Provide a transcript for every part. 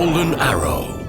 Golden Arrow.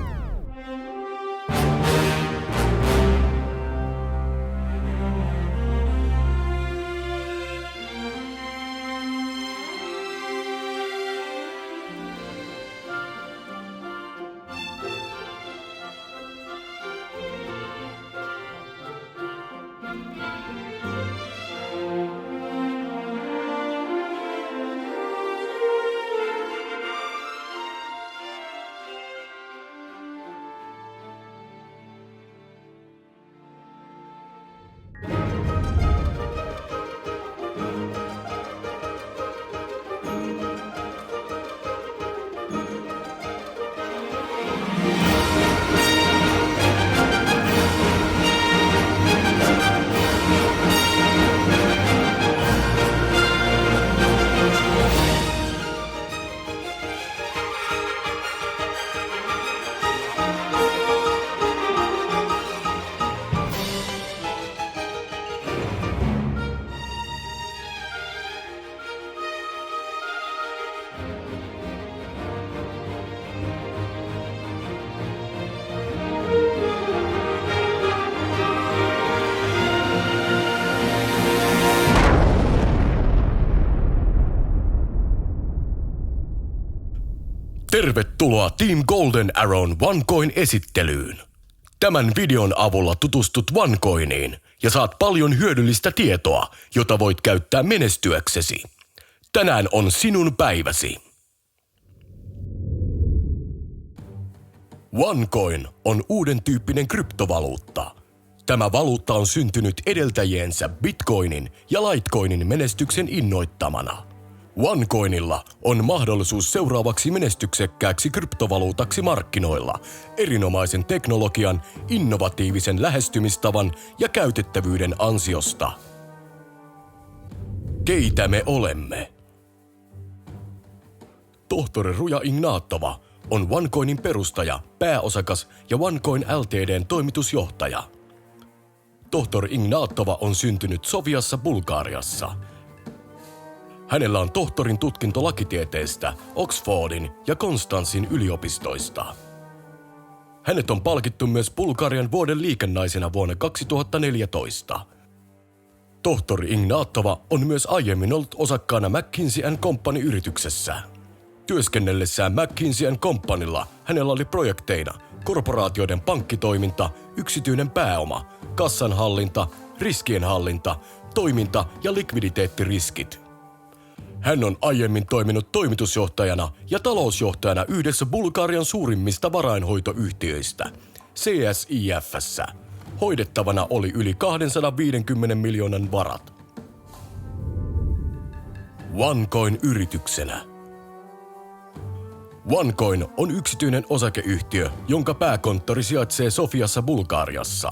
Tervetuloa Team Golden Arrown OneCoin esittelyyn. Tämän videon avulla tutustut OneCoiniin ja saat paljon hyödyllistä tietoa, jota voit käyttää menestyäksesi. Tänään on sinun päiväsi. OneCoin on uuden tyyppinen kryptovaluutta. Tämä valuutta on syntynyt edeltäjiensä Bitcoinin ja Litecoinin menestyksen innoittamana. OneCoinilla on mahdollisuus seuraavaksi menestyksekkääksi kryptovaluutaksi markkinoilla erinomaisen teknologian, innovatiivisen lähestymistavan ja käytettävyyden ansiosta. Keitä me olemme? Tohtori Ruja Ignatova on OneCoinin perustaja, pääosakas ja OneCoin Ltd:n toimitusjohtaja. Tohtori Ignatova on syntynyt Sofiassa, Bulgariassa. Hänellä on tohtorin tutkinto lakitieteestä Oxfordin ja Konstanzin yliopistoista. Hänet on palkittu myös Bulgarian vuoden liikennaisena vuonna 2014. Tohtori Ignatova on myös aiemmin ollut osakkaana McKinsey & Company-yrityksessä. Työskennellessään McKinsey & Companylla hänellä oli projekteina korporaatioiden pankkitoiminta, yksityinen pääoma, kassanhallinta, riskienhallinta, toiminta ja likviditeettiriskit. Hän on aiemmin toiminut toimitusjohtajana ja talousjohtajana yhdessä Bulgarian suurimmista varainhoitoyhtiöistä, CSIF:ssä. Hoidettavana oli yli 250 miljoonan varat. OneCoin yrityksenä. OneCoin on yksityinen osakeyhtiö, jonka pääkonttori sijaitsee Sofiassa, Bulgariassa.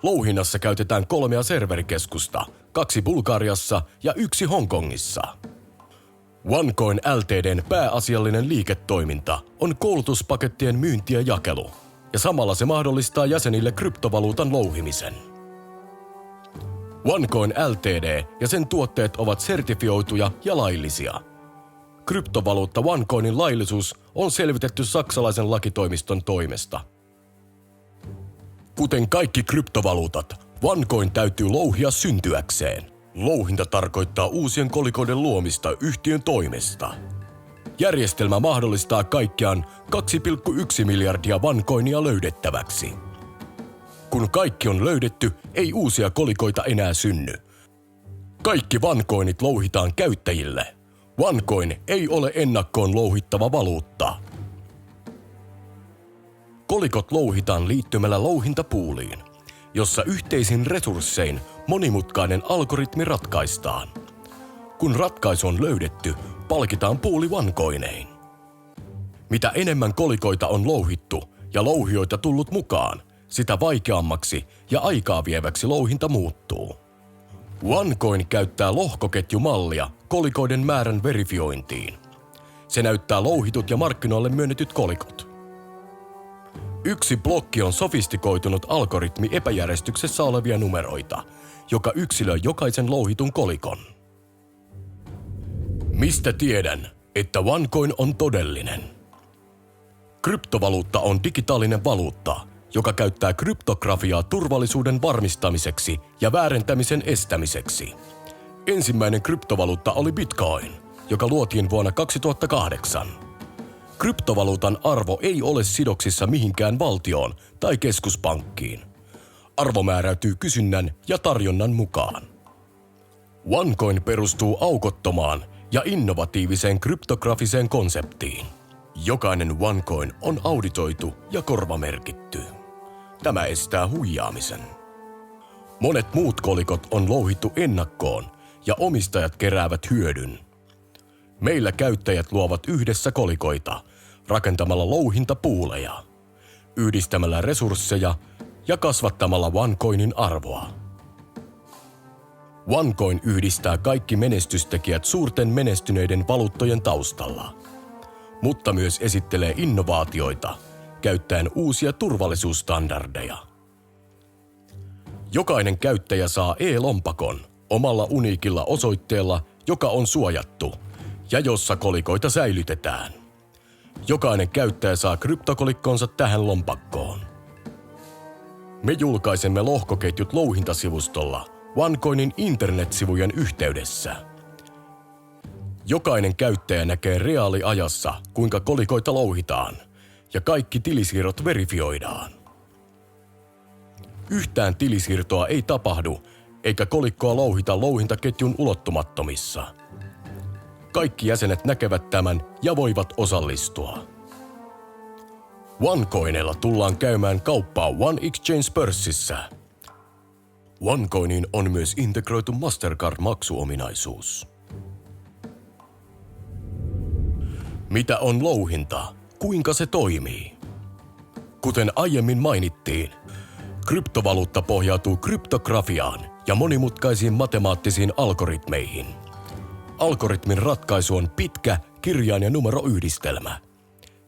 Louhinnassa käytetään 3 serverikeskusta, 2 Bulgariassa ja 1 Hongkongissa. OneCoin Ltd:n pääasiallinen liiketoiminta on koulutuspakettien myynti ja jakelu, ja samalla se mahdollistaa jäsenille kryptovaluutan louhimisen. OneCoin Ltd ja sen tuotteet ovat sertifioituja ja laillisia. Kryptovaluutta OneCoinin laillisuus on selvitetty saksalaisen lakitoimiston toimesta. Kuten kaikki kryptovaluutat, OneCoin täytyy louhia syntyäkseen. Louhinta tarkoittaa uusien kolikoiden luomista yhtiön toimesta. Järjestelmä mahdollistaa kaikkiaan 2,1 miljardia OneCoinia löydettäväksi. Kun kaikki on löydetty, ei uusia kolikoita enää synny. Kaikki OneCoinit louhitaan käyttäjille. OneCoin ei ole ennakkoon louhittava valuutta. Kolikot louhitaan liittymällä louhintapuuliin, jossa yhteisin resurssein monimutkainen algoritmi ratkaistaan. Kun ratkaisu on löydetty, palkitaan puuli OneCoinein. Mitä enemmän kolikoita on louhittu ja louhijoita tullut mukaan, sitä vaikeammaksi ja aikaa vieväksi louhinta muuttuu. OneCoin käyttää lohkoketjumallia kolikoiden määrän verifiointiin. Se näyttää louhitut ja markkinoille myönnetyt kolikot. Yksi blokki on sofistikoitunut algoritmi epäjärjestyksessä olevia numeroita, joka yksilöi jokaisen louhitun kolikon. Mistä tiedän, että OneCoin on todellinen? Kryptovaluutta on digitaalinen valuutta, joka käyttää kryptografiaa turvallisuuden varmistamiseksi ja väärentämisen estämiseksi. Ensimmäinen kryptovaluutta oli Bitcoin, joka luotiin vuonna 2008. Kryptovaluutan arvo ei ole sidoksissa mihinkään valtioon tai keskuspankkiin. Arvo määräytyy kysynnän ja tarjonnan mukaan. OneCoin perustuu aukottomaan ja innovatiiviseen kryptografiseen konseptiin. Jokainen OneCoin on auditoitu ja korvamerkitty. Tämä estää huijaamisen. Monet muut kolikot on louhittu ennakkoon ja omistajat keräävät hyödyn. Meillä käyttäjät luovat yhdessä kolikoita rakentamalla louhintapuuleja, yhdistämällä resursseja ja kasvattamalla OneCoinin arvoa. OneCoin yhdistää kaikki menestystekijät suurten menestyneiden valuuttojen taustalla, mutta myös esittelee innovaatioita käyttäen uusia turvallisuusstandardeja. Jokainen käyttäjä saa e-lompakon omalla uniikilla osoitteella, joka on suojattu ja jossa kolikoita säilytetään. Jokainen käyttäjä saa kryptokolikkonsa tähän lompakkoon. Me julkaisemme lohkoketjut louhintasivustolla OneCoinin internetsivujen yhteydessä. Jokainen käyttäjä näkee reaaliajassa, kuinka kolikoita louhitaan, ja kaikki tilisiirrot verifioidaan. Yhtään tilisiirtoa ei tapahdu, eikä kolikkoa louhita louhintaketjun ulottumattomissa. Kaikki jäsenet näkevät tämän ja voivat osallistua. OneCoinilla tullaan käymään kauppaa OneExchange-pörssissä. OneCoiniin on myös integroitu Mastercard-maksuominaisuus. Mitä on louhinta? Kuinka se toimii? Kuten aiemmin mainittiin, kryptovaluutta pohjautuu kryptografiaan ja monimutkaisiin matemaattisiin algoritmeihin. Algoritmin ratkaisu on pitkä kirjain- ja numeroyhdistelmä.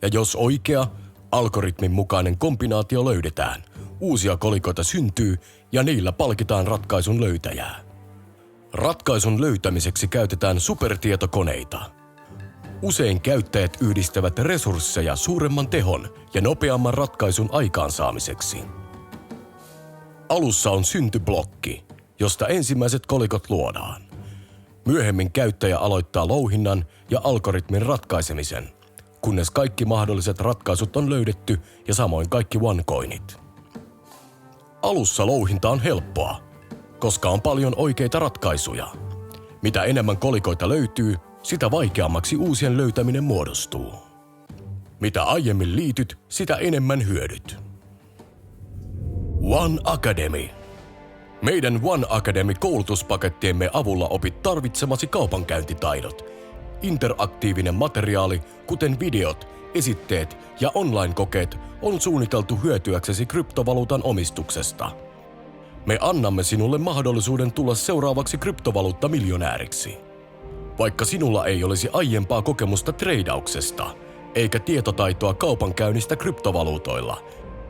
Ja jos oikea, algoritmin mukainen kombinaatio löydetään, uusia kolikoita syntyy ja niillä palkitaan ratkaisun löytäjää. Ratkaisun löytämiseksi käytetään supertietokoneita. Usein käyttäjät yhdistävät resursseja suuremman tehon ja nopeamman ratkaisun aikaansaamiseksi. Alussa on syntyblokki, josta ensimmäiset kolikot luodaan. Myöhemmin käyttäjä aloittaa louhinnan ja algoritmin ratkaisemisen, kunnes kaikki mahdolliset ratkaisut on löydetty ja samoin kaikki OneCoinit. Alussa louhinta on helppoa, koska on paljon oikeita ratkaisuja. Mitä enemmän kolikoita löytyy, sitä vaikeammaksi uusien löytäminen muodostuu. Mitä aiemmin liityt, sitä enemmän hyödyt. One Academy. Meidän One Academy-koulutuspakettiemme avulla opit tarvitsemasi kaupankäyntitaidot. Interaktiivinen materiaali, kuten videot, esitteet ja online-kokeet, on suunniteltu hyötyäksesi kryptovaluutan omistuksesta. Me annamme sinulle mahdollisuuden tulla seuraavaksi kryptovaluuttamiljonääriksi. Vaikka sinulla ei olisi aiempaa kokemusta treidauksesta, eikä tietotaitoa kaupankäynnistä kryptovaluutoilla,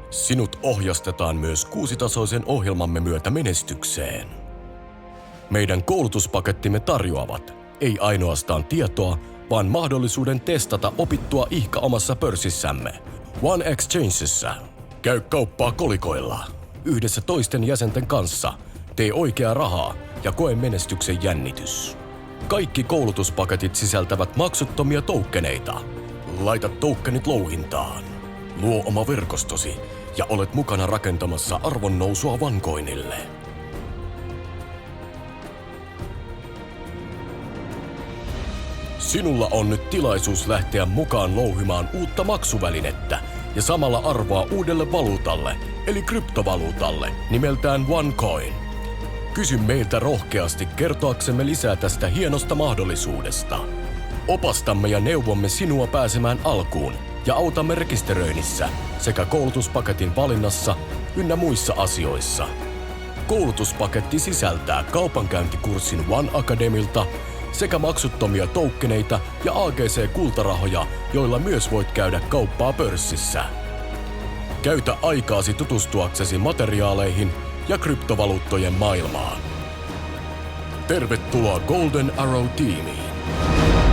sinut ohjastetaan myös 6-tasoisen ohjelmamme myötä menestykseen. Meidän koulutuspakettimme tarjoavat ei ainoastaan tietoa, vaan mahdollisuuden testata opittua ihka omassa pörssissämme, OneExchangessa. Käy kauppaa kolikoilla. Yhdessä toisten jäsenten kanssa. Tee oikeaa rahaa ja koe menestyksen jännitys. Kaikki koulutuspaketit sisältävät maksuttomia toukkeneita. Laita toukkenit louhintaan. Luo oma verkostosi ja olet mukana rakentamassa arvonnousua OneCoinille. Sinulla on nyt tilaisuus lähteä mukaan louhimaan uutta maksuvälinettä ja samalla arvoa uudelle valuutalle, eli kryptovaluutalle, nimeltään OneCoin. Kysy meiltä rohkeasti kertoaksemme lisää tästä hienosta mahdollisuudesta. Opastamme ja neuvomme sinua pääsemään alkuun ja autamme rekisteröinnissä sekä koulutuspaketin valinnassa ynnä muissa asioissa. Koulutuspaketti sisältää kaupankäyntikurssin One Academylta sekä maksuttomia toukkeneita ja AGC-kultarahoja, joilla myös voit käydä kauppaa pörssissä. Käytä aikaasi tutustuaksesi materiaaleihin ja kryptovaluuttojen maailmaan. Tervetuloa Golden Arrow-tiimiin!